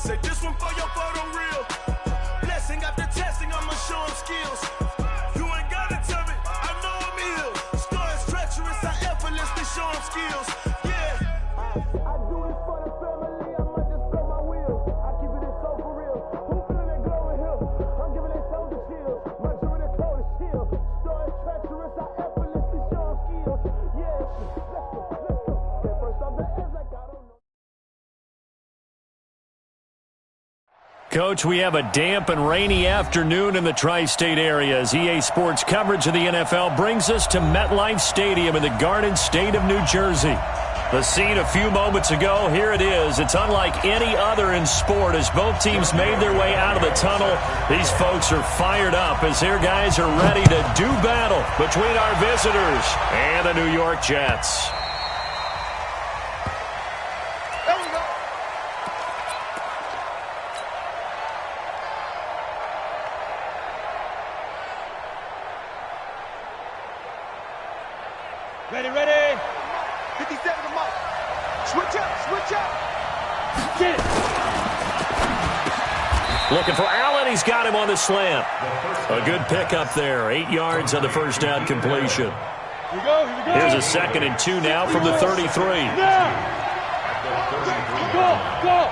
Say this one for your photo reel. Blessing after testing, I'ma show them skills. You ain't gotta tell me, I know I'm ill. Stories treacherous, I effortlessly show them skills. Yeah. I do this for the family, I might just blow my wheel. I keep it so for real. Who feeling that glowing hill? I'm giving it soldier chills. My joint is cold as steel. Stories treacherous, I effortlessly show them skills. Yeah. Let's go. Yeah, first off the edge like I don't know. Coach, we have a damp and rainy afternoon in the tri-state area as EA Sports coverage of the NFL brings us to MetLife Stadium in the Garden State of New Jersey. The scene a few moments ago, here it is. It's unlike any other in sport as both teams made their way out of the tunnel. These folks are fired up as their guys are ready to do battle between our visitors and the New York Jets. Ready, ready. 57 to Mike. Switch up, switch up. Get it. Looking for Allen. He's got him on the slant. A good pickup there. 8 yards on the first down completion. Here we go, here we go. Here's a 2nd and 2 now from the 33. Now. Go, go.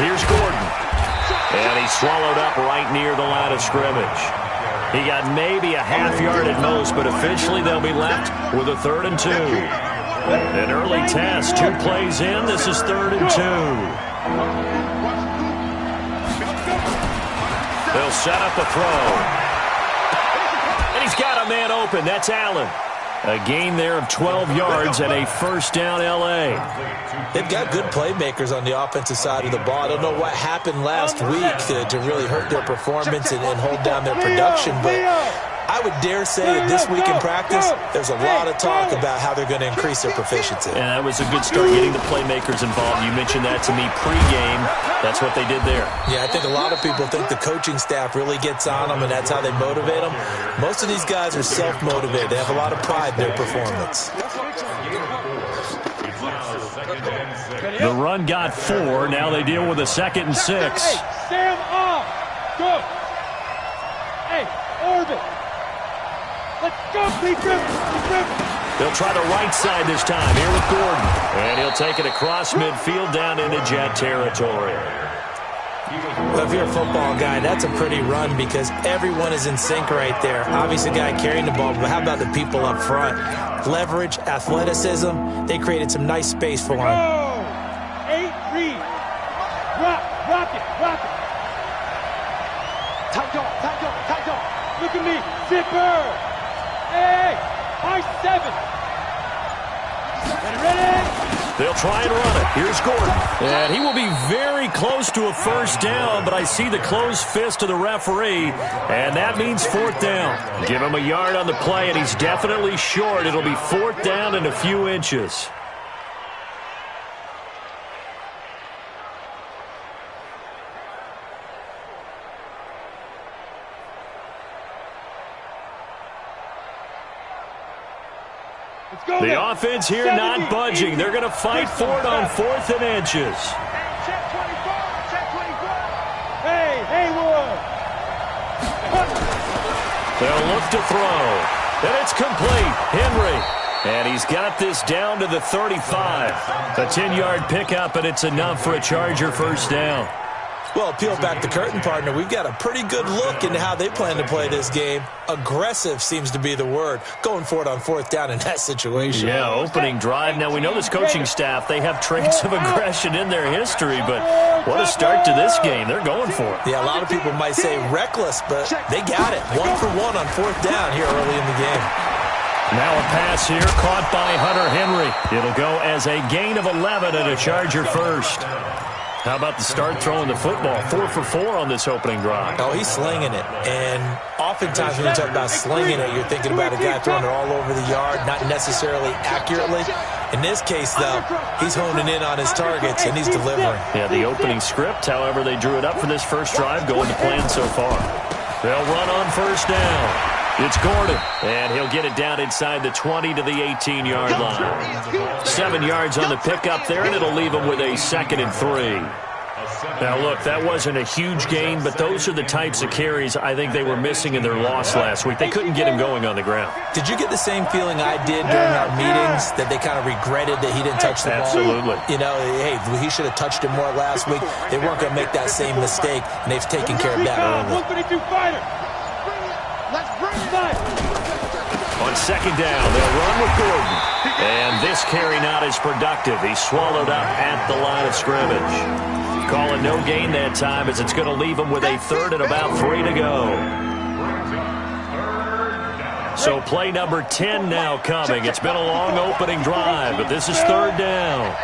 Here's Gordon. And he's swallowed up right near the line of scrimmage. He got maybe a half yard at most, but officially they'll be left with a 3rd and 2. An early test, 2 plays in. This is 3rd and 2. They'll set up the throw. And he's got a man open. That's Allen. A gain there of 12 yards and a first down L.A. They've got good playmakers on the offensive side of the ball. I don't know what happened last week to really hurt their performance and hold down their production, but I would dare say that this week in practice, there's a lot of talk about how they're going to increase their proficiency. And that was a good start getting the playmakers involved. You mentioned that to me pregame. That's what they did there. Yeah, I think a lot of people think the coaching staff really gets on them, and that's how they motivate them. Most of these guys are self-motivated. They have a lot of pride in their performance. The run got 4. Now they deal with a 2nd and 6. Hey, stand off. Go. Hey, orbit. Let's go, Peter. They'll try the right side this time here with Gordon. And he'll take it across midfield down into Jet territory. Well, if you're a football guy, that's a pretty run because everyone is in sync right there. Obviously, the guy carrying the ball, but how about the people up front? Leverage, athleticism, they created some nice space for him. 8 read. Rock it. Tight on. Look at me, zipper. Hey, high 7. Ready? They'll try and run it. Here's Gordon. And he will be very close to a first down, but I see the closed fist of the referee, and that means 4th down. Give him a yard on the play, and he's definitely short. It'll be 4th down and a few inches. The offense here not budging. They're going to fight for it on 4th and inches. Check 24. Hey, Haywood. They'll look to throw. And it's complete. Henry. And he's got this down to the 35. A 10-yard pickup, and it's enough for a Charger first down. Well, peel back the curtain, partner. We've got a pretty good look into how they plan to play this game. Aggressive seems to be the word. Going for it on 4th down in that situation. Yeah, opening drive. Now, we know this coaching staff, they have traits of aggression in their history, but what a start to this game. They're going for it. Yeah, a lot of people might say reckless, but they got it. 1 for 1 on 4th down here early in the game. Now a pass here, caught by Hunter Henry. It'll go as a gain of 11 and a Charger first. How about the start throwing the football? 4 for 4 on this opening drive. Oh, he's slinging it. And oftentimes when you talk about slinging it, you're thinking about a guy throwing it all over the yard, not necessarily accurately. In this case, though, he's honing in on his targets, and he's delivering. Yeah, the opening script, however, they drew it up for this first drive, going to plan so far. They'll run on first down. It's Gordon, and he'll get it down inside the 20 to the 18-yard line. 7 yards on the pickup there, and it'll leave him with a 2nd and 3. Now, look, that wasn't a huge gain, but those are the types of carries I think they were missing in their loss last week. They couldn't get him going on the ground. Did you get the same feeling I did during our meetings, that they kind of regretted that he didn't touch the ball? Absolutely. You know, hey, he should have touched it more last week. They weren't going to make that same mistake, and they've taken care of that early. On 2nd down, they'll run with Gordon. And this carry not as productive. He's swallowed up at the line of scrimmage. Calling no gain that time, as it's going to leave him with a 3rd and about 3 to go. So play number 10 now coming. It's been a long opening drive, but this is 3rd down.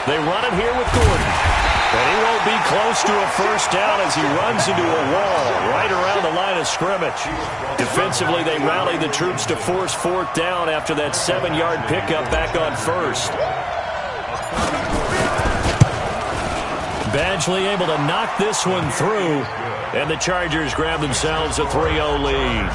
They run it here with Gordon. And he won't be close to a 1st down as he runs into a wall right around the line of scrimmage. Defensively, they rally the troops to force 4th down after that 7-yard pickup back on 1st. Badgley able to knock this one through, and the Chargers grab themselves a 3-0 lead.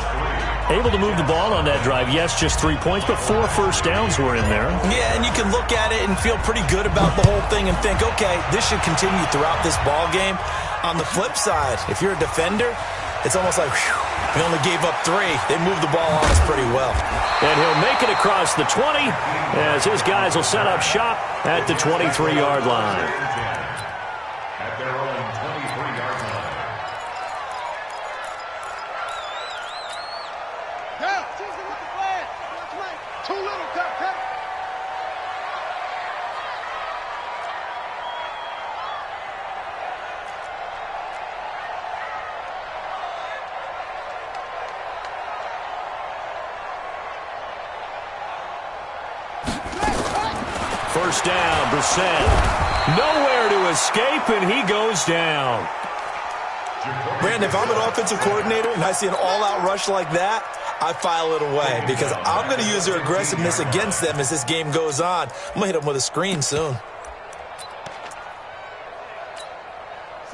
Able to move the ball on that drive. Yes, just 3 points, but 4 1st downs were in there. Yeah, and you can look at it and feel pretty good about the whole thing and think, okay, this should continue throughout this ball game. On the flip side, if you're a defender, it's almost like, whew, we only gave up 3. They moved the ball on us pretty well. And he'll make it across the 20 as his guys will set up shop at the 23-yard line. First down, Brissett. Nowhere to escape, and he goes down. Brandon, if I'm an offensive coordinator and I see an all-out rush like that, I file it away because I'm going to use their aggressiveness against them as this game goes on. I'm going to hit them with a screen soon.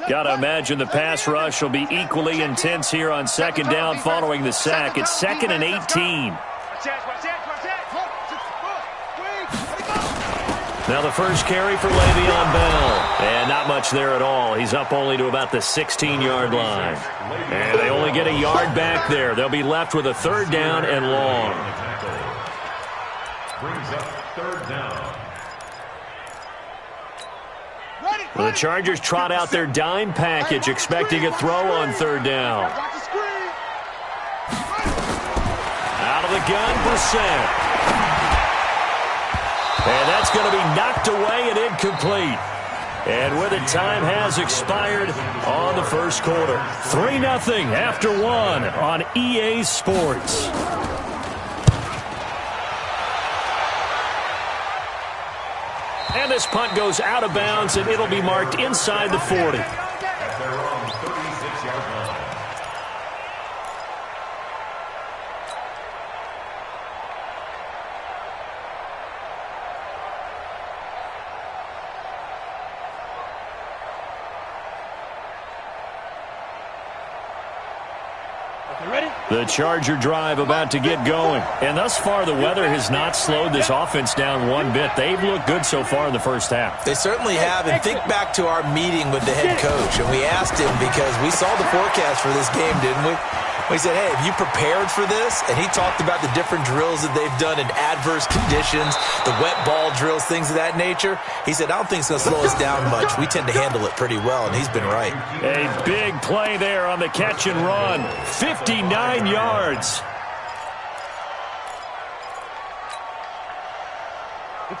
Got to imagine the pass rush will be equally intense here on 2nd down following the sack. It's 2nd and 18. Now the first carry for Le'Veon Bell. And not much there at all. He's up only to about the 16-yard line. And they only get a yard back there. They'll be left with a 3rd down and long. Brings up 3rd down. Well, the Chargers trot out their dime package, expecting a throw on 3rd down. Out of the gun, Brissett. And that's going to be knocked away and incomplete. And with it, time has expired on the 1st quarter. 3-0 after 1 on EA Sports. And this punt goes out of bounds, and it'll be marked inside the 40. At their own 36-yard line. The Charger drive about to get going. And thus far, the weather has not slowed this offense down one bit. They've looked good so far in the 1st half. They certainly have. And think back to our meeting with the head coach. And we asked him because we saw the forecast for this game, didn't we? We said, hey, have you prepared for this? And he talked about the different drills that they've done in adverse conditions, the wet ball drills, things of that nature. He said, I don't think it's going to slow us down much. We tend to handle it pretty well, and he's been right. A big play there on the catch and run. 59 yards.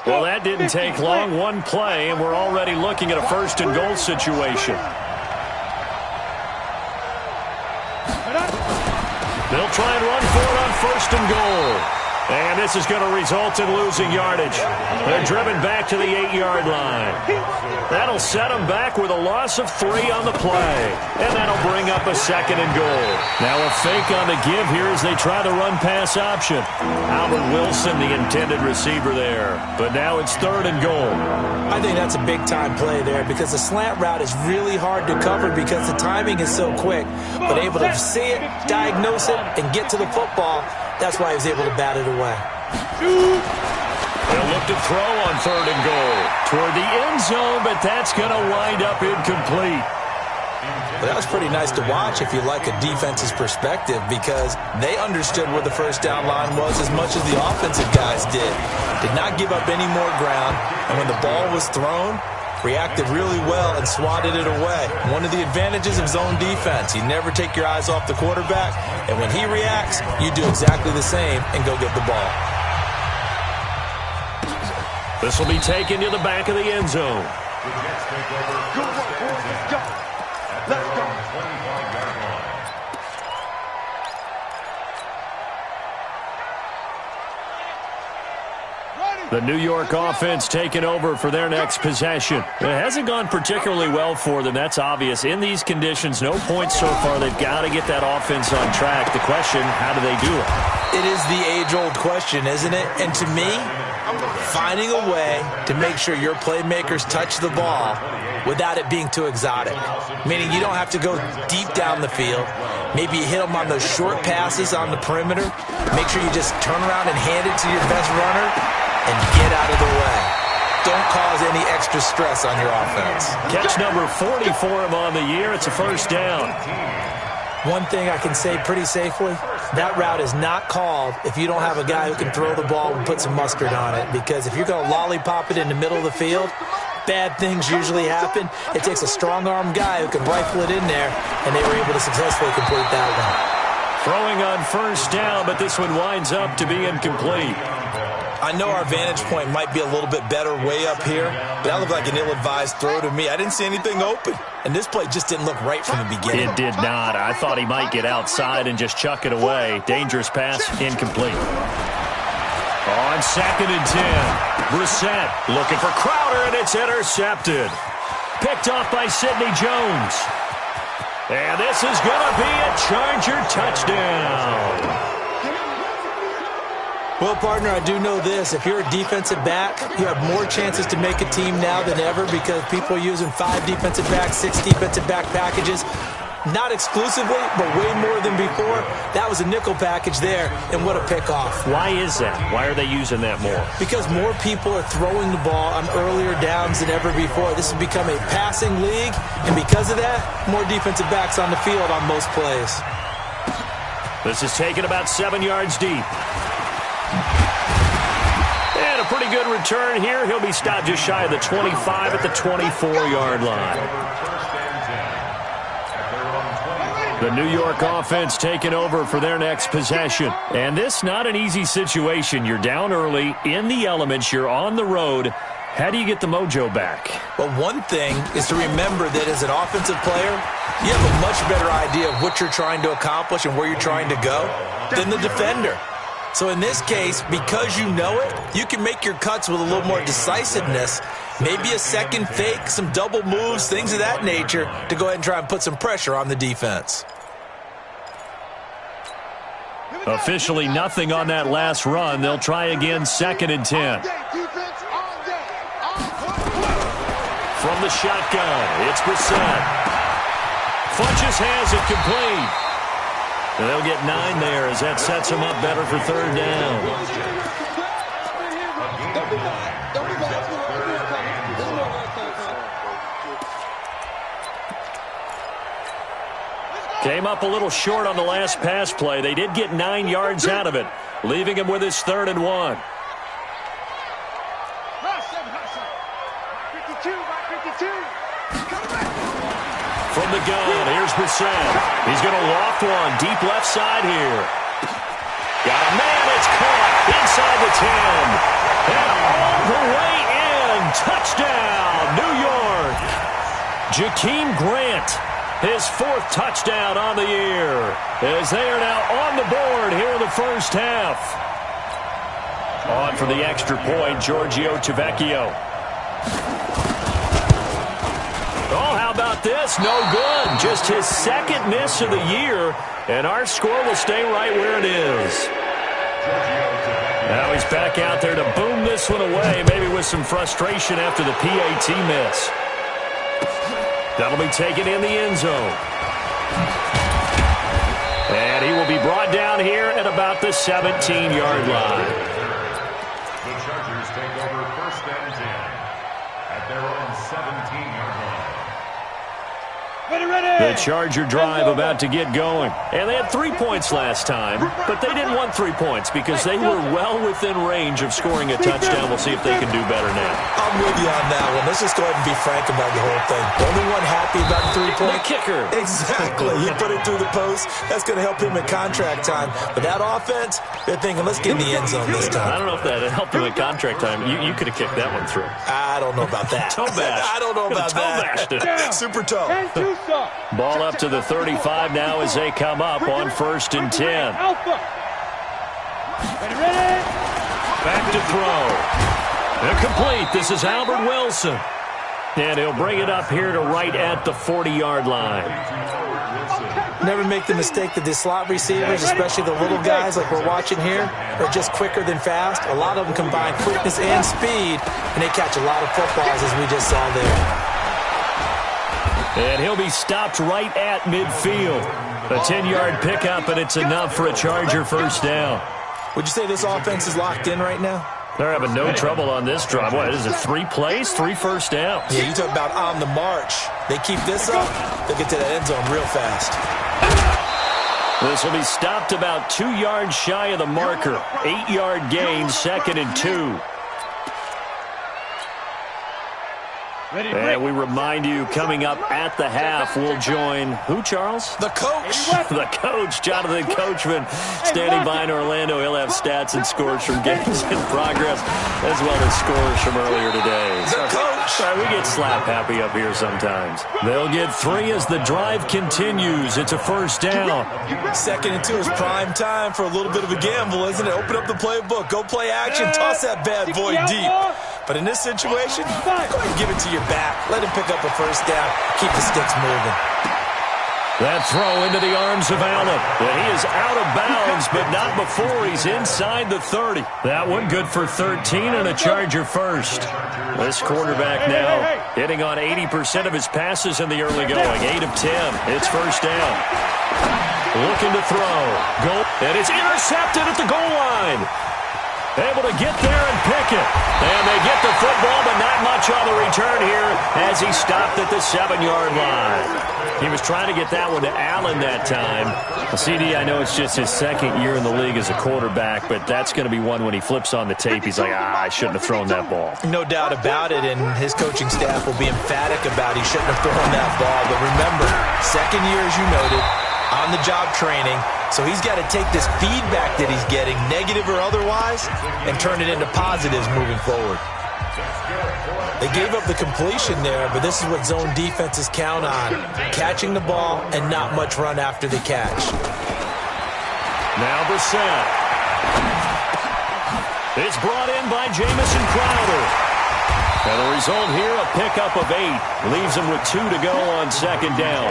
Well, that didn't take long. One play, and we're already looking at a 1st and goal situation. They'll try and run for it on 1st and goal. And this is going to result in losing yardage. They're driven back to the 8-yard line. That'll set them back with a loss of 3 on the play. And that'll bring up a 2nd and goal. Now a fake on the give here as they try the run-pass option. Albert Wilson, the intended receiver there. But now it's 3rd and goal. I think that's a big-time play there because the slant route is really hard to cover because the timing is so quick. But able to see it, diagnose it, and get to the football, that's why he was able to bat it away. They'll look to throw on 3rd and goal. Toward the end zone, but that's going to wind up incomplete. Well, that was pretty nice to watch if you like a defense's perspective because they understood where the first down line was as much as the offensive guys did. Did not give up any more ground, and when the ball was thrown, reacted really well and swatted it away. One of the advantages of zone defense, you never take your eyes off the quarterback, and when he reacts, you do exactly the same and go get the ball. This will be taken to the back of the end zone. The Jets take over. Let's go. Let's go. 25-yard line. The New York offense taking over for their next possession. It hasn't gone particularly well for them. That's obvious. In these conditions, no points so far. They've got to get that offense on track. The question, how do they do it? It is the age-old question, isn't it? And to me, finding a way to make sure your playmakers touch the ball without it being too exotic. Meaning you don't have to go deep down the field. Maybe you hit them on those short passes on the perimeter. Make sure you just turn around and hand it to your best runner and get out of the way. Don't cause any extra stress on your offense. Catch number 40 for him on the year. It's a first down. One thing I can say pretty safely, that route is not called if you don't have a guy who can throw the ball and put some mustard on it. Because if you're going to lollipop it in the middle of the field, bad things usually happen. It takes a strong-arm guy who can rifle it in there, and they were able to successfully complete that one. Throwing on first down, but this one winds up to be incomplete. I know our vantage point might be a little bit better way up here, but that looked like an ill-advised throw to me. I didn't see anything open, and this play just didn't look right from the beginning. It did not. I thought he might get outside and just chuck it away. Dangerous pass, incomplete. On 2nd and 10, Brissett looking for Crowder, and it's intercepted. Picked off by Sidney Jones. And this is going to be a Charger touchdown. Well, partner, I do know this. If you're a defensive back, you have more chances to make a team now than ever because people are using 5 defensive backs, 6 defensive back packages. Not exclusively, but way more than before. That was a nickel package there, and what a pickoff. Why is that? Why are they using that more? Because more people are throwing the ball on earlier downs than ever before. This has become a passing league, and because of that, more defensive backs on the field on most plays. This is taken about 7 yards deep. And a pretty good return here. He'll be stopped just shy of the 25 at the 24-yard line. The New York offense taking over for their next possession. And this not an easy situation. You're down early, in the elements, you're on the road. How do you get the mojo back? Well, one thing is to remember that as an offensive player, you have a much better idea of what you're trying to accomplish and where you're trying to go than the defender. So in this case, because you know it, you can make your cuts with a little more decisiveness. Maybe a second fake, some double moves, things of that nature to go ahead and try and put some pressure on the defense. Officially nothing on that last run. They'll try again 2nd and 10. From the shotgun, it's Brissett. Funches has it complete. And they'll get 9 there as that sets them up better for 3rd down. Came up a little short on the last pass play. They did get 9 yards out of it, leaving him with his 3rd and 1. From the gun, here's Brissett. He's going to loft one deep left side here. Got a man, it's caught inside the 10. And all the way in. Touchdown, New York. Jakeem Grant, his 4th touchdown on the year, as they are now on the board here in the first half. On for the extra point, Giorgio Tavecchio. Oh, how about this? No good. Just his second miss of the year, and our score will stay right where it is. Now he's back out there to boom this one away, maybe with some frustration after the PAT miss. That'll be taken in the end zone. And he will be brought down here at about the 17-yard line. The Chargers take over 1st and 10 at their own 17-yard line. The Charger drive about to get going. And they had 3 points last time, but they didn't want 3 points because they were well within range of scoring a touchdown. We'll see if they can do better now. I'm with you on that one. Let's just go ahead and be frank about the whole thing. The only one happy about the 3-point. The kicker. Exactly. He put it through the post. That's going to help him at contract time. But that offense, they're thinking, let's get in the end zone this time. I don't know if that helped him at contract time. You could have kicked that one through. I don't know about that. Toe bash. I don't know about that. Super toe. Ball up to the 35 now as they come up on 1st and 10. Back to throw. Incomplete. This is Albert Wilson. And he'll bring it up here to right at the 40-yard line. Never make the mistake that the slot receivers, especially the little guys like we're watching here, are just quicker than fast. A lot of them combine quickness and speed, and they catch a lot of footballs as we just saw there. And he'll be stopped right at midfield. A 10-yard pickup, and it's enough for a Charger first down. Would you say this offense is locked in right now? They're having no trouble on this drive. What is it, 3 plays, 3 first downs? Yeah, you talk about on the march. They keep this up, they'll get to that end zone real fast. This will be stopped about 2 yards shy of the marker. 8-yard gain, 2nd and 2. And we remind you, coming up at the half, we'll join who, Charles? The coach. The coach, Jonathan Coachman, standing by in Orlando. He'll have stats and scores from games in progress, as well as scores from earlier today. The coach. Sorry, we get slap happy up here sometimes. They'll get 3 as the drive continues. It's a first down. 2nd and 2 is prime time for a little bit of a gamble, isn't it? Open up the playbook. Go play action. Toss that bad boy deep. But in this situation, go ahead and give it to your back. Let him pick up a first down. Keep the sticks moving. That throw into the arms of Allen. And he is out of bounds, but not before he's inside the 30. That one good for 13 and a Charger first. This quarterback now hitting on 80% of his passes in the early going. 8 of 10. It's first down. Looking to throw. Goal. And it's intercepted at the goal line. Able to get there and pick it. And they get the football, but not much on the return here as he stopped at the 7-yard line. He was trying to get that one to Allen that time. CD, I know it's just his 2nd year in the league as a quarterback, but that's going to be one when he flips on the tape. He's like, I shouldn't have thrown that ball. No doubt about it, and his coaching staff will be emphatic about he shouldn't have thrown that ball. But remember, 2nd year, as you noted, on-the-job training. So he's got to take this feedback that he's getting, negative or otherwise, and turn it into positives moving forward. They gave up the completion there, but this is what zone defenses count on. Catching the ball and not much run after the catch. Now Brissett. It's brought in by Jamison Crowder. And the result here, a pickup of 8. Leaves him with 2 to go on 2nd down.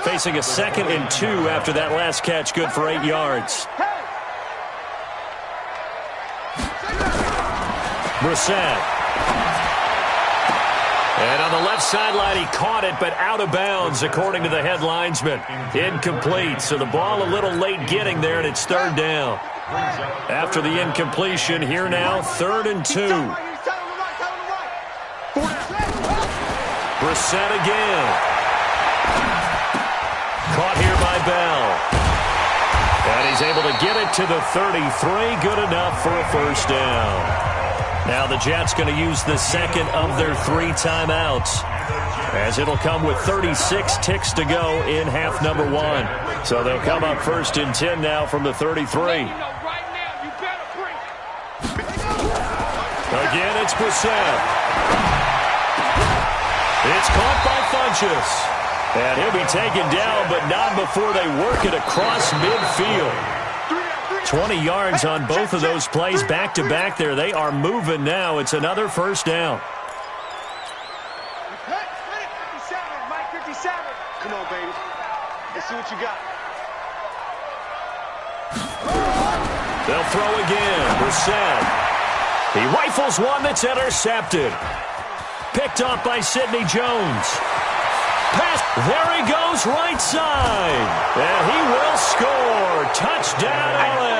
Facing a 2nd and 2 after that last catch, good for 8 yards. Brissett. And on the left sideline, he caught it, but out of bounds, according to the head linesman. Incomplete, so the ball a little late getting there, and it's 3rd down. After the incompletion, here now, 3rd and 2. Brissett again. Caught here by Bell. And he's able to get it to the 33. Good enough for a first down. Now the Jets going to use the 2nd of their 3 timeouts, as it'll come with 36 ticks to go in half number 1. So they'll come up 1st and 10 now from the 33. Again, it's Brissett. It's caught by Funchess. And he'll be taken down, but not before they work it across midfield. 20 yards on both of those plays back-to-back there. They are moving now. It's another first down. Mike 57. Come on, baby. Let's see what you got. They'll throw again. Brissett. He rifles one that's intercepted. Picked off by Sidney Jones. Pass. There he goes, right side. And he will score. Touchdown, LA.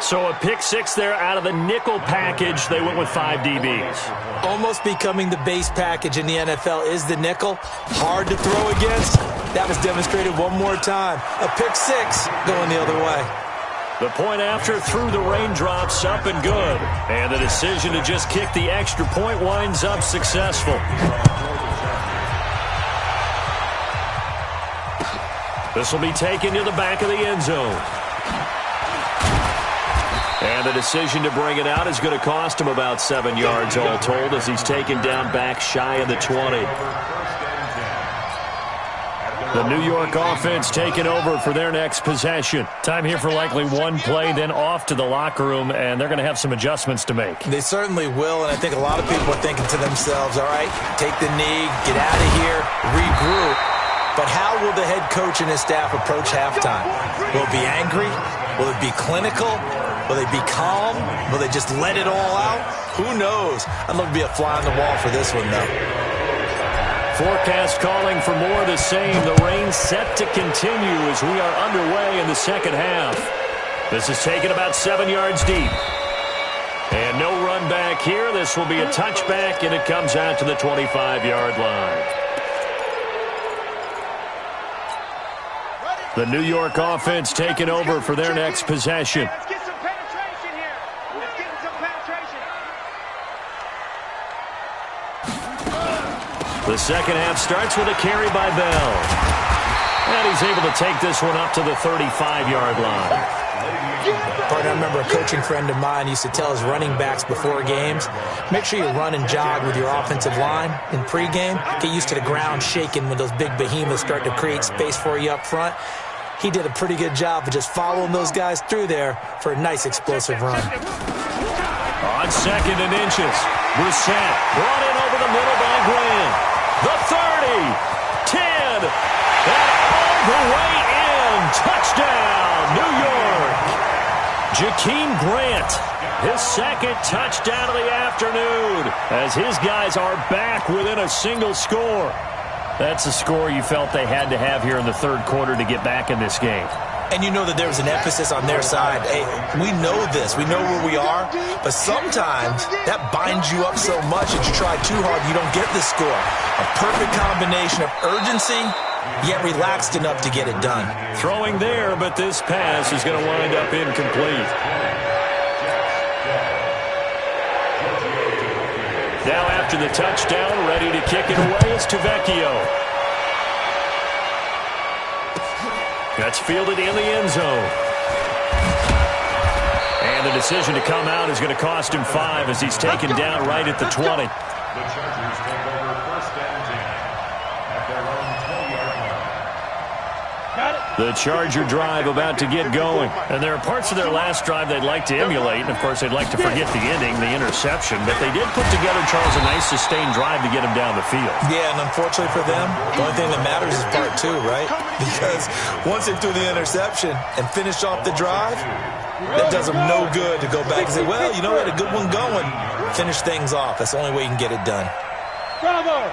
So a pick six there out of the nickel package. They went with 5 DBs. Almost becoming the base package in the NFL is the nickel. Hard to throw against. That was demonstrated one more time. A pick six going the other way. The point after through the raindrops, up and good. And the decision to just kick the extra point winds up successful. This will be taken to the back of the end zone. And the decision to bring it out is going to cost him about 7 yards all told as he's taken down back shy of the 20. The New York offense taking over for their next possession. Time here for likely one play, then off to the locker room, and they're going to have some adjustments to make. They certainly will, and I think a lot of people are thinking to themselves, all right, take the knee, get out of here, regroup. But how will the head coach and his staff approach halftime? Will it be angry? Will it be clinical? Will they be calm? Will they just let it all out? Who knows? I'd love to be a fly on the wall for this one, though. Forecast calling for more of the same. The rain set to continue as we are underway in the second half. This is taken about 7 yards deep. And no run back here. This will be a touchback, and it comes out to the 25-yard line. The New York offense taking over for their next possession. Let's get some penetration here. Let's get some penetration. The second half starts with a carry by Bell. And he's able to take this one up to the 35-yard line. Partner, I remember a coaching friend of mine used to tell his running backs before games, make sure you run and jog with your offensive line in pregame. Get used to the ground shaking when those big behemoths start to create space for you up front. He did a pretty good job of just following those guys through there for a nice explosive run. On second and inches, Brissett brought in over the middle by Graham. The 30, 10, and all the way in. Touchdown, New York. Jakeem Grant, his second touchdown of the afternoon, as his guys are back within a single score. That's a score you felt they had to have here in the third quarter to get back in this game. And you know that there was an emphasis on their side. Hey, we know this. We know where we are. But sometimes that binds you up so much that you try too hard, you don't get the score. A perfect combination of urgency, yet relaxed enough to get it done. Throwing there, but this pass is going to wind up incomplete. Now after the touchdown, ready to kick it away is Tavecchio. That's fielded in the end zone. And the decision to come out is going to cost him 5 as he's taken down right at the 20. The Chargers take over first and 10 at their own 20-yard line. The Charger drive about to get going. And there are parts of their last drive they'd like to emulate. And, of course, they'd like to forget the ending, the interception. But they did put together, Charles, a nice sustained drive to get him down the field. Yeah, and unfortunately for them, the only thing that matters is part 2, right? Because once they threw the interception and finished off the drive, that does them no good to go back and say, well, you know, we had a good one going. Finish things off. That's the only way you can get it done. Bravo!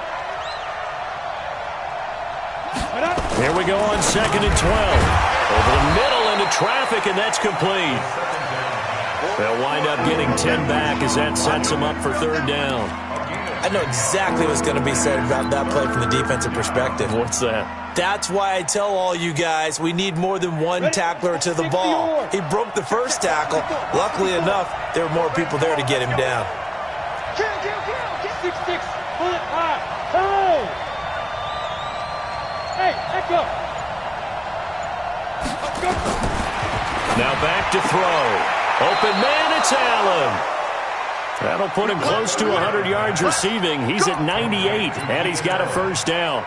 Here we go on second and 12. Over the middle into traffic, and that's complete. They'll wind up getting 10 back as that sets them up for third down. I know exactly what's going to be said about that play from the defensive perspective. What's that? That's why I tell all you guys we need more than one tackler to the ball. He broke the first tackle. Luckily enough, there were more people there to get him down. Kill. 6-6. Pull it high. Hurry! Hey, let go. Now back to throw. Open man, it's Allen. That'll put him close to 100 yards receiving. He's at 98, and he's got a first down.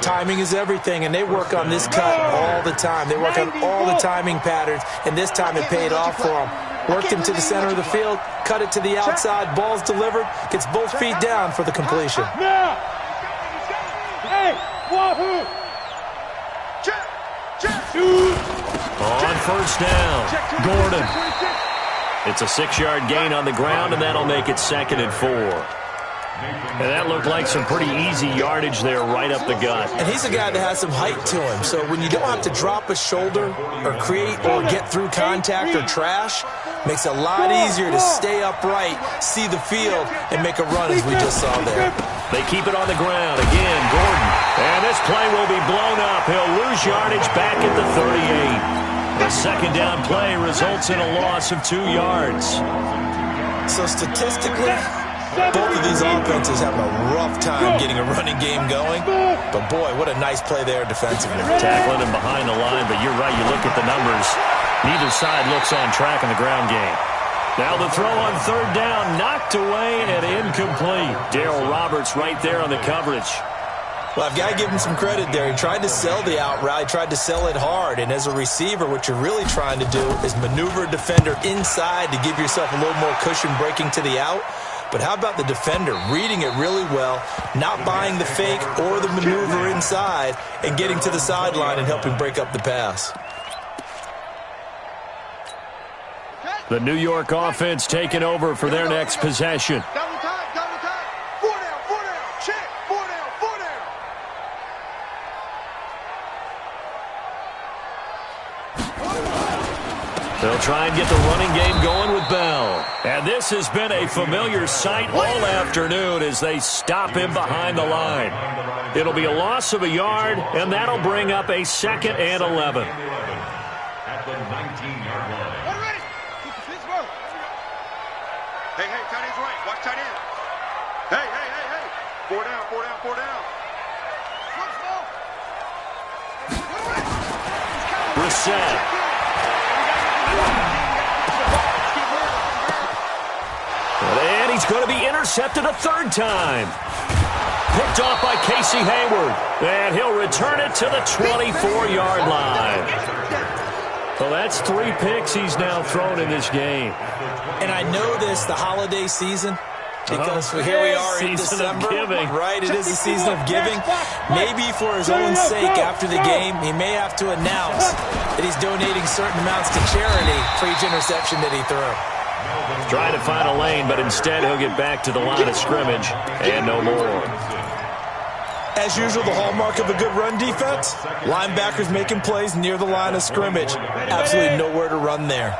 Timing is everything, and they work on this cut all the time. They work on all the timing patterns, and this time it paid off for them. Worked him to the center of the field, cut it to the outside, ball's delivered, gets both feet down for the completion. On first down, Gordon. It's a 6-yard gain on the ground, and that'll make it 2nd and 4. And that looked like some pretty easy yardage there right up the gut. And he's a guy that has some height to him, so when you don't have to drop a shoulder or create or get through contact or trash, makes it a lot easier to stay upright, see the field, and make a run as we just saw there. They keep it on the ground. Again, Gordon. And this play will be blown up. He'll lose yardage back at the 38. The second down play results in a loss of 2 yards. So statistically, both of these offenses have a rough time getting a running game going. But, boy, what a nice play there defensively. Tackling him behind the line, but you're right. You look at the numbers. Neither side looks on track in the ground game. Now the throw on third down, knocked away and incomplete. Darryl Roberts right there on the coverage. Well, I've got to give him some credit there. He tried to sell the out route. He tried to sell it hard. And as a receiver, what you're really trying to do is maneuver a defender inside to give yourself a little more cushion breaking to the out. But how about the defender reading it really well, not buying the fake or the maneuver inside, and getting to the sideline and helping break up the pass? The New York offense taking over for their next possession. Double time, double time. 4 down, check. 4 down, 4 down. They'll try and get the running game going with Bell. And this has been a familiar sight all afternoon as they stop him behind the line. It'll be a loss of a yard, and that'll bring up a 2nd and 11. At the 19-yard line. Hey, tight end's right. Watch tight end. Hey. 4 down, 4 down, 4 down. Brissett. And he's going to be intercepted a 3rd time. Picked off by Casey Hayward. And he'll return it to the 24-yard line. So that's 3 picks he's now thrown in this game. And I know this, the holiday season, because here we are in December, right? It is a season of giving. Maybe for his own sake after the game, he may have to announce that he's donating certain amounts to charity for each interception that he threw. Trying to find a lane, but instead he'll get back to the line of scrimmage and no more. As usual, the hallmark of a good run defense, linebackers making plays near the line of scrimmage. Absolutely nowhere to run there.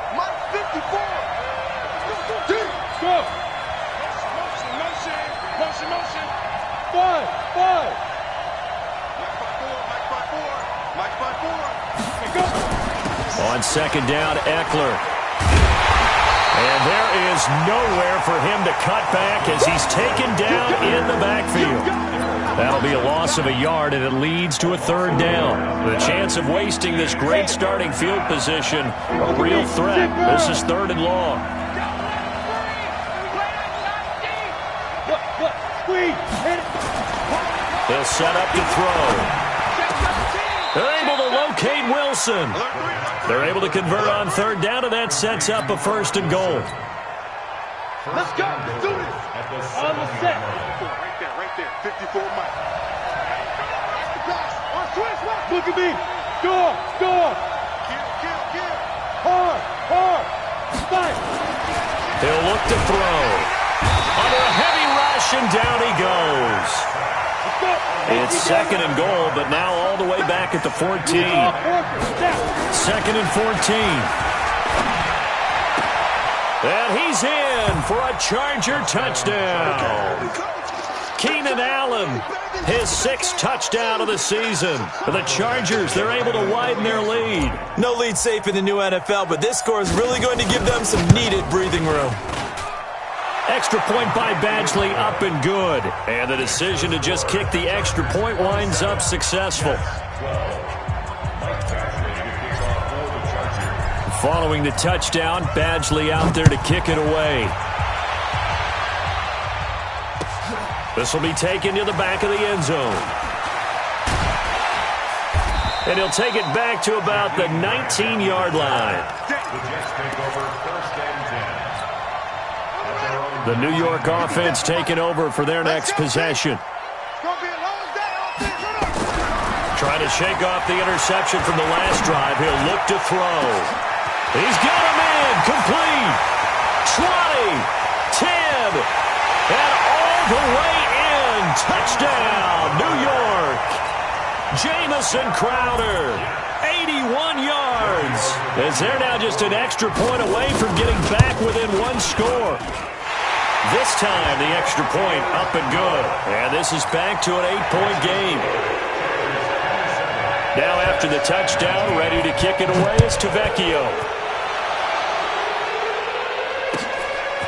On 2nd down, Eckler. And there is nowhere for him to cut back as he's taken down in the backfield. That'll be a loss of a yard, and it leads to a 3rd down. The chance of wasting this great starting field position, a real threat. This is 3rd and long. They'll set up to throw. They're able to locate Wilson. They're able to convert on 3rd down, and that sets up a 1st and goal. Let's go. Let's do this. On the set. Right there. 54 Mike. Look at me. Score. Kill. Hard. Fight. He'll look to throw. Under a heavy rush, and down he goes. It's 2nd and goal, but now all the way back at the 14. 2nd and 14. And he's in for a Charger touchdown. Keenan Allen, his 6th touchdown of the season. For the Chargers, they're able to widen their lead. No lead safe in the new NFL, but this score is really going to give them some needed breathing room. Extra point by Badgley, up and good. And the decision to just kick the extra point winds up successful. Following the touchdown, Badgley out there to kick it away. This will be taken to the back of the end zone. And he'll take it back to about the 19-yard line. The New York offense taking over for their next possession. Trying to shake off the interception from the last drive. He'll look to throw. He's got him in. Complete. 20. 10. And all the way in. Touchdown, New York. Jamison Crowder, 81 yards. As they're now just an extra point away from getting back within one score. This time, the extra point up and good. And this is back to an 8-point game. Now after the touchdown, ready to kick it away is Tavecchio.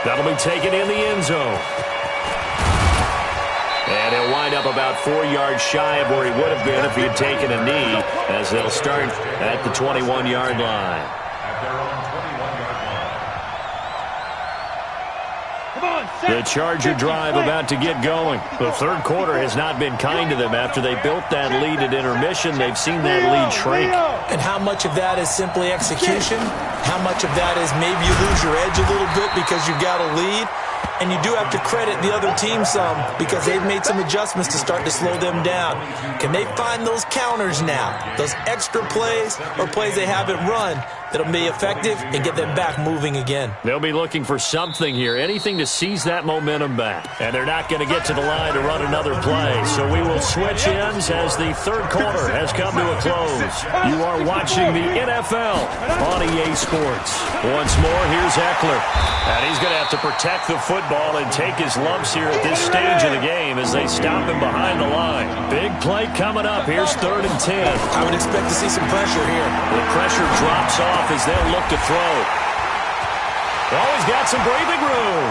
That'll be taken in the end zone. And he'll wind up about 4 yards shy of where he would have been if he had taken a knee, as they'll start at the 21-yard line. The Charger drive about to get going. The third quarter has not been kind to them. After they built that lead at intermission, they've seen that lead shrink. And how much of that is simply execution? How much of that is maybe you lose your edge a little bit because you've got a lead? And you do have to credit the other team some because they've made some adjustments to start to slow them down. Can they find those counters now, those extra plays or plays they haven't run that'll be effective and get them back moving again? They'll be looking for something here, anything to seize that momentum back. And they're not going to get to the line to run another play. So we will switch ends as the third quarter has come to a close. You are watching the NFL on EA Sports. Once more, here's Eckler. And he's going to have to protect the football and take his lumps here at this stage of the game as they stop him behind the line. Big play coming up. Here's 3rd and 10. I would expect to see some pressure here. The pressure drops off as they'll look to throw. Oh, he's got some breathing room.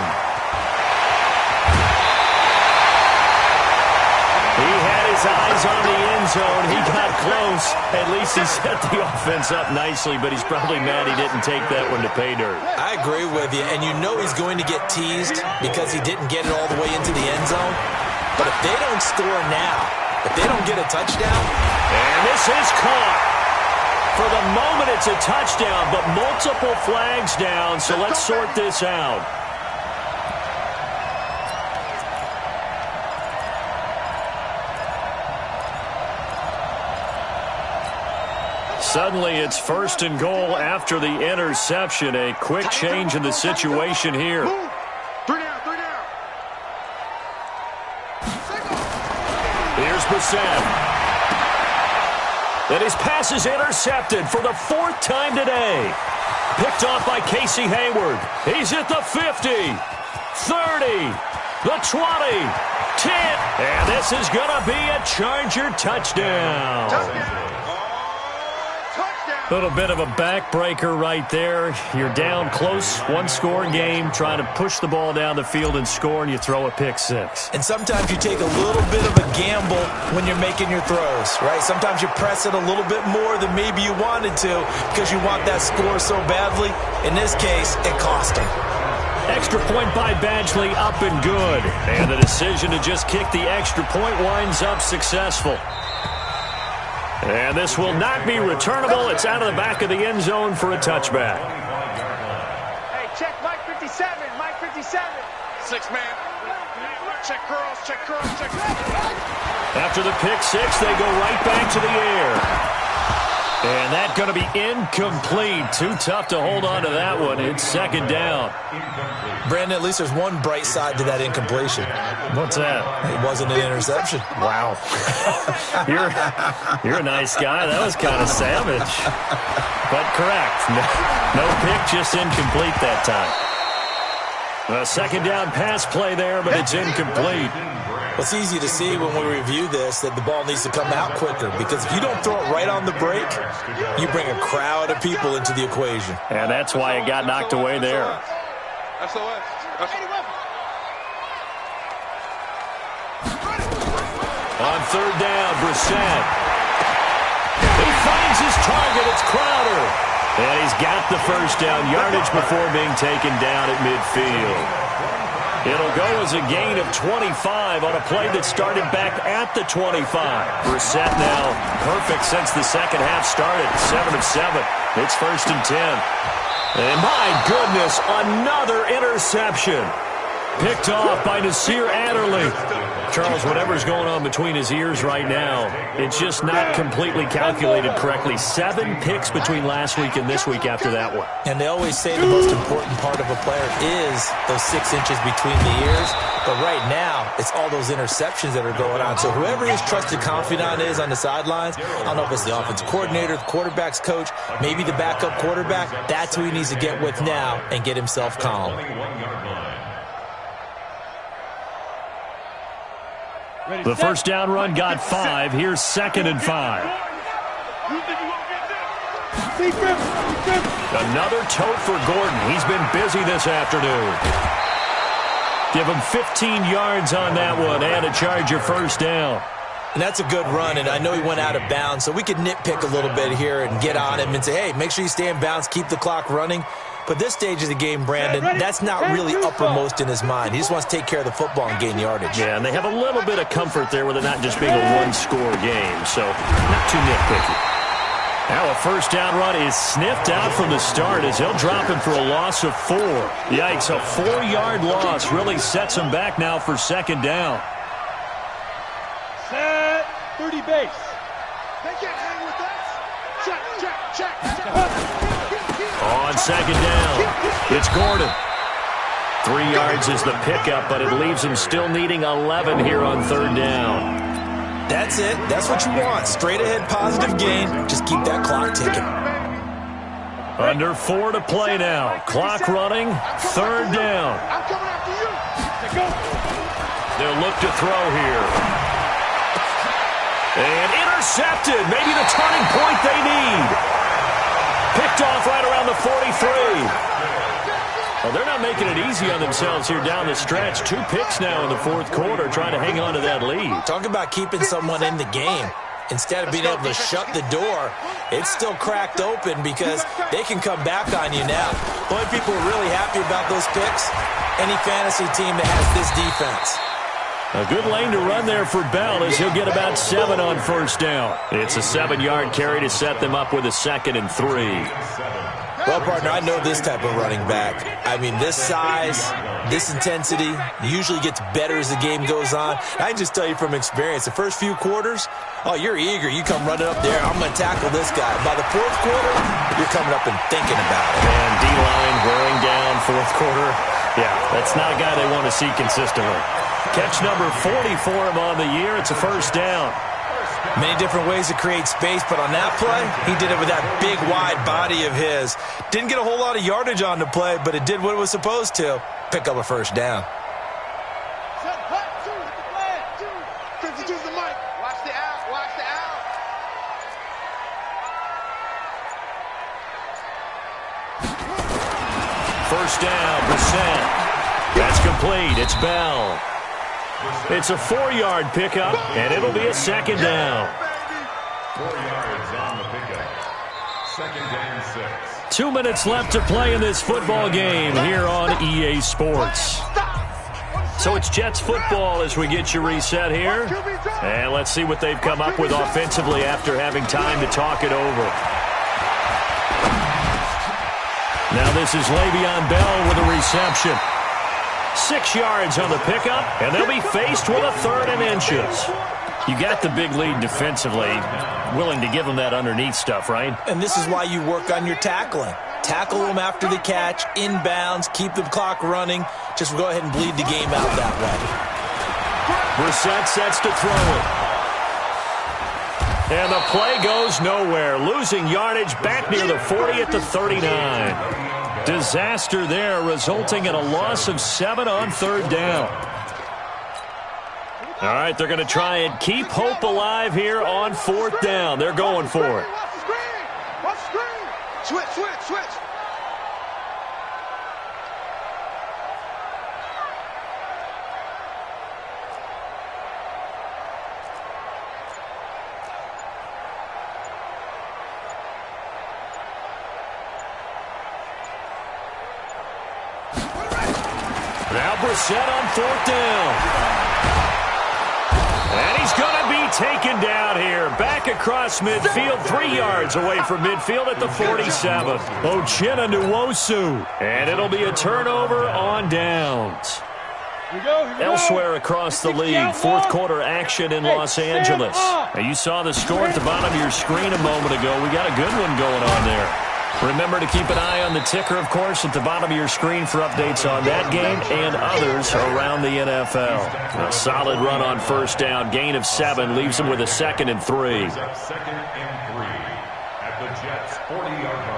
He had his eyes on the end zone. He got close. At least he set the offense up nicely, but he's probably mad he didn't take that one to pay dirt. I agree with you, and you know he's going to get teased because he didn't get it all the way into the end zone. But if they don't score now, if they don't get a touchdown. And this is caught. For the moment, it's a touchdown, but multiple flags down, so let's sort this out. Suddenly, it's 1st and goal after the interception. A quick change in the situation here. 3 down, 3 down. Here's Brissett. And his pass is intercepted for the 4th time today. Picked off by Casey Hayward. He's at the 50, 30, the 20, 10. And this is going to be a Charger touchdown. A little bit of a backbreaker right there. You're down close, one-score game, trying to push the ball down the field and score, and you throw a pick six. And sometimes you take a little bit of a gamble when you're making your throws, right? Sometimes you press it a little bit more than maybe you wanted to because you want that score so badly. In this case, it cost him. Extra point by Badgley, up and good. And the decision to just kick the extra point winds up successful. And this will not be returnable. It's out of the back of the end zone for a touchback. Hey, check Mike 57, Mike 57. 6 man. Check girls, check girls, check girls. After the pick six, they go right back to the air. And that's going to be incomplete. Too tough to hold on to that one. It's 2nd down. Brandon, at least there's one bright side to that incompletion. What's that? It wasn't an interception. Wow. You're a nice guy. That was kind of savage. But correct. No pick, just incomplete that time. A 2nd down pass play there, but it's incomplete. Well, it's easy to see when we review this that the ball needs to come out quicker because if you don't throw it right on the break, you bring a crowd of people into the equation. And that's why it got knocked away there. SOS. On 3rd down, Brissett. He finds his target. It's Crowder. And he's got the 1st down, yardage before being taken down at midfield. It'll go as a gain of 25 on a play that started back at the 25. Brissett now perfect since the second half started. 7 of 7. It's 1st and 10. And my goodness, another interception. Picked off by Nasir Adderley. Charles, whatever's going on between his ears right now, it's just not completely calculated correctly. 7 picks between last week and this week after that one. And they always say the most important part of a player is those 6 inches between the ears. But right now, it's all those interceptions that are going on. So whoever his trusted confidant is on the sidelines, I don't know if it's the offensive coordinator, the quarterback's coach, maybe the backup quarterback, that's who he needs to get with now and get himself calm. The first down run got 5. Here's 2nd and 5. Another tote for Gordon. He's been busy this afternoon. Give him 15 yards on that one and a Charger first down. And that's a good run, and I know he went out of bounds, so we could nitpick a little bit here and get on him and say, hey, make sure you stay in bounds, keep the clock running. But this stage of the game, Brandon, that's not really uppermost in his mind. He just wants to take care of the football and gain yardage. Yeah, and they have a little bit of comfort there with it not just being a one-score game, so not too nitpicky. Now a first down run is sniffed out from the start as he'll drop him for a loss of 4. Yikes, a 4-yard loss really sets him back now for 2nd down. Set 30 base. They can't hang with us. Check. On 2nd down, it's Gordon. 3 yards is the pickup, but it leaves him still needing 11 here on 3rd down. That's it. That's what you want. Straight ahead positive gain. Just keep that clock ticking. Under 4 to play now. Clock running. 3rd down. I'm coming after you. They'll look to throw here. And intercepted. Maybe the turning point they need. Picked off right around the 43. Well, they're not making it easy on themselves here down the stretch. 2 picks now in the 4th quarter trying to hang on to that lead. Talk about keeping someone in the game. Instead of being able to shut the door, it's still cracked open because they can come back on you now. The only people who are really happy about those picks, any fantasy team that has this defense. A good lane to run there for Bell as he'll get about 7 on first down. It's a 7-yard carry to set them up with a 2nd and 3. Well, partner, I know this type of running back. I mean, this size, this intensity usually gets better as the game goes on. I can just tell you from experience, the first few quarters, oh, you're eager. You come running up there, I'm going to tackle this guy. By the 4th quarter, you're coming up and thinking about it. And D-line wearing down 4th quarter. Yeah, that's not a guy they want to see consistently. Catch number 40 for him on the year. It's a first down. Many different ways to create space, but on that play, he did it with that big, wide body of his. Didn't get a whole lot of yardage on the play, but it did what it was supposed to. Pick up a first down. Set, hut, 2, hit the flag, 2. 52's the mic. Watch the out, watch the out. First down, Brissett. That's complete. It's Bell. It's a 4-yard pickup, and it'll be a 2nd down. 4 yards on the pickup. 2nd and 6. 2 minutes left to play in this football game here on EA Sports. So it's Jets football as we get you reset here. And let's see what they've come up with offensively after having time to talk it over. Now this is Le'Veon Bell with a reception. 6 yards on the pickup, and they'll be faced with a 3rd and inches. You got the big lead defensively, willing to give them that underneath stuff, right? And this is why you work on your tackling. Tackle them after the catch, inbounds, keep the clock running. Just go ahead and bleed the game out that way. Brissett sets to throw it. And the play goes nowhere, losing yardage back near the 40 at the 39. Disaster there, resulting in a loss of 7 on 3rd down. All right, they're going to try and keep hope alive here on 4th down. They're going for it. Watch the screen. Watch the screen. Switch. Now Brissett on 4th down. And he's going to be taken down here. Back across midfield, 3 yards away from midfield at the 47. Uchenna Nwosu. And it'll be a turnover on downs. Here we go. Elsewhere across the league, fourth quarter action in Los Angeles. Now you saw the score at the bottom of your screen a moment ago. We got a good one going on there. Remember to keep an eye on the ticker, of course, at the bottom of your screen for updates on that game and others around the NFL. A solid run on first down. Gain of 7 leaves them with a 2nd and 3. 2nd and 3 at the Jets' 40-yard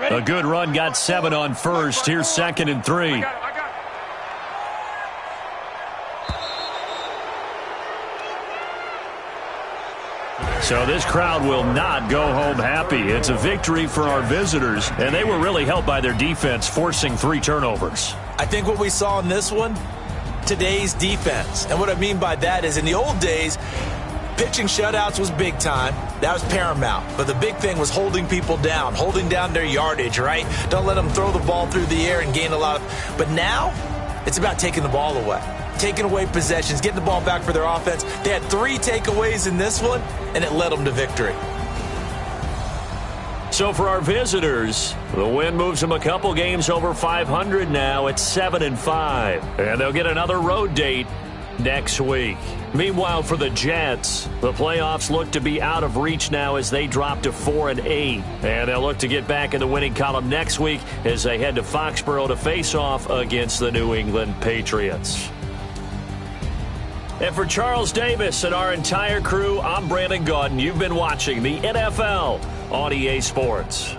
line. A good run, got 7 on first. Here's 2nd and 3. So this crowd will not go home happy. It's a victory for our visitors, and they were really helped by their defense, forcing 3 turnovers. I think what we saw in this one, today's defense. And what I mean by that is in the old days, pitching shutouts was big time. That was paramount. But the big thing was holding people down, holding down their yardage, right? Don't let them throw the ball through the air and gain a lot of... But now, it's about taking the ball away. Taking away possessions, getting the ball back for their offense. They had 3 takeaways in this one, and it led them to victory. So for our visitors, the win moves them a couple games over 500 now at 7-5. And they'll get another road date next week. Meanwhile, for the Jets, the playoffs look to be out of reach now as they drop to 4-8. And they'll look to get back in the winning column next week as they head to Foxborough to face off against the New England Patriots. And for Charles Davis and our entire crew, I'm Brandon Gaudin. You've been watching the NFL on EA Sports.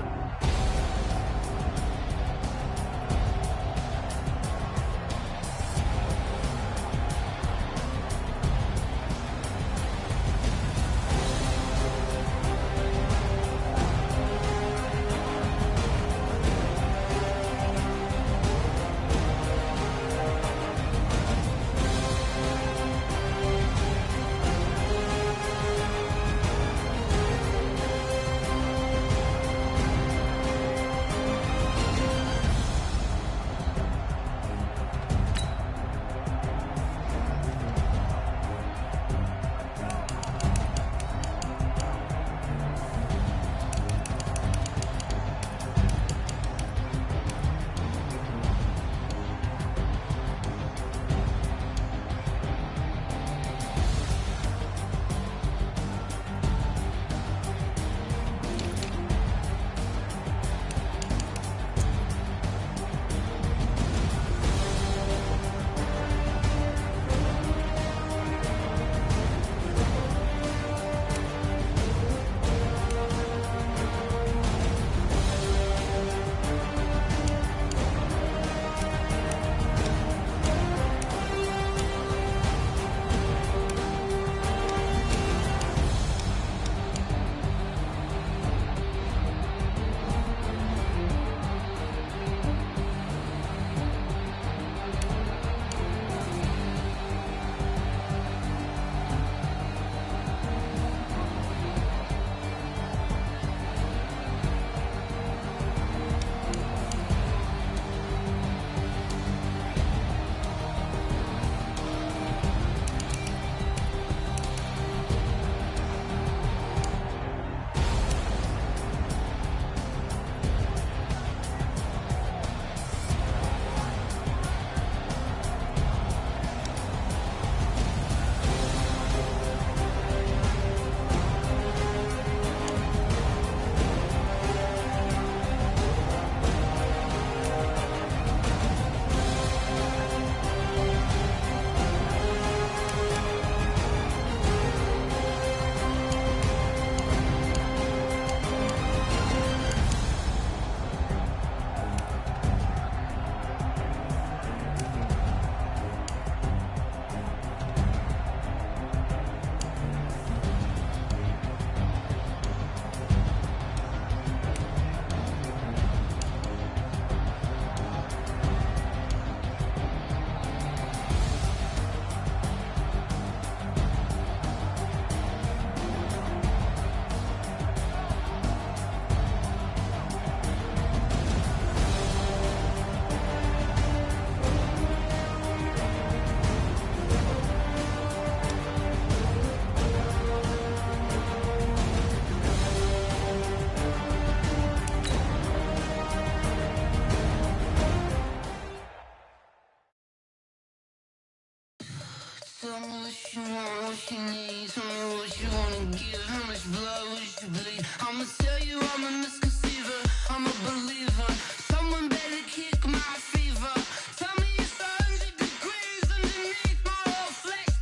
Tell me what you want, what you need. Tell me what you wanna give. How much blood would you bleed? I'ma tell you I'm a misconceiver. I'm a believer. Someone better kick my fever. Tell me it's 100 degrees underneath my whole flesh.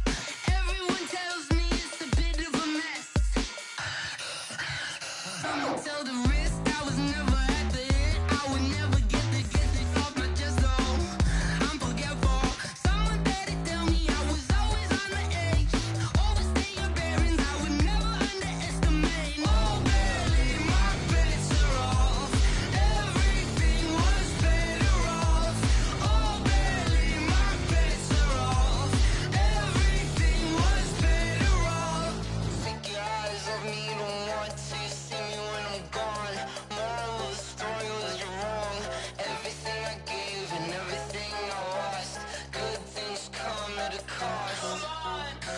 Everyone tells me it's a bit of a mess. Someone tell the risk I was never at the hit. I would never get the off my chest though. I'm forgetful. Someone better tell me I was always on the edge. Overstay your bearings, I would never underestimate. Oh, barely, my bets are off. Everything was better off. Oh, barely, my bets are off. Everything was better off. Take your eyes off me, don't want to see me when I'm gone. Moral of the story was you're wrong. Everything I gave and everything I lost. Good things come at a cost.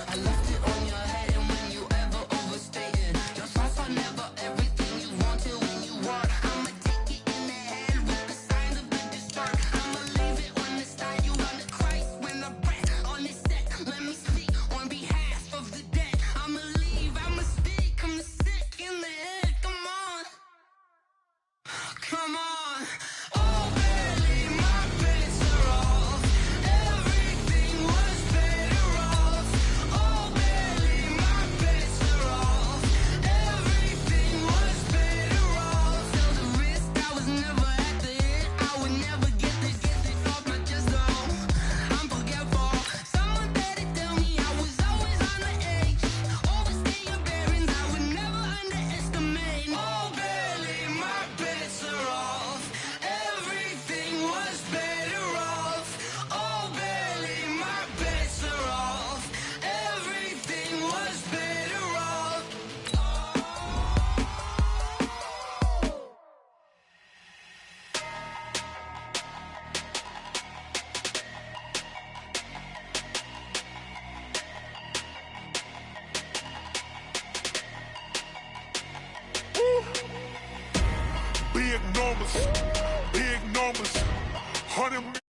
I left it on your head, and when you ever overstay it, your thoughts are never everything you wanted when you want. I'ma take it in the head with the signs of the distort. I'ma leave it on the side. You gonna Christ when the breath on this set. Let me speak on behalf of the dead. I'ma leave, I'ma speak. I'm the sick in the head. Come on, come on. Oh, barely, my bets are off. Everything was better off. Oh, barely, my bets are off. Everything was better off. Tell the risk I was never at the hit. I would never get it off my chest though. I'm forgetful. Someone better tell me I was always on the edge. Overstay your bearings, I would never underestimate. Oh, barely, my bets are off. Everything was better off. Oh, barely, my bets are off. Everything was better off. Big numbers, 100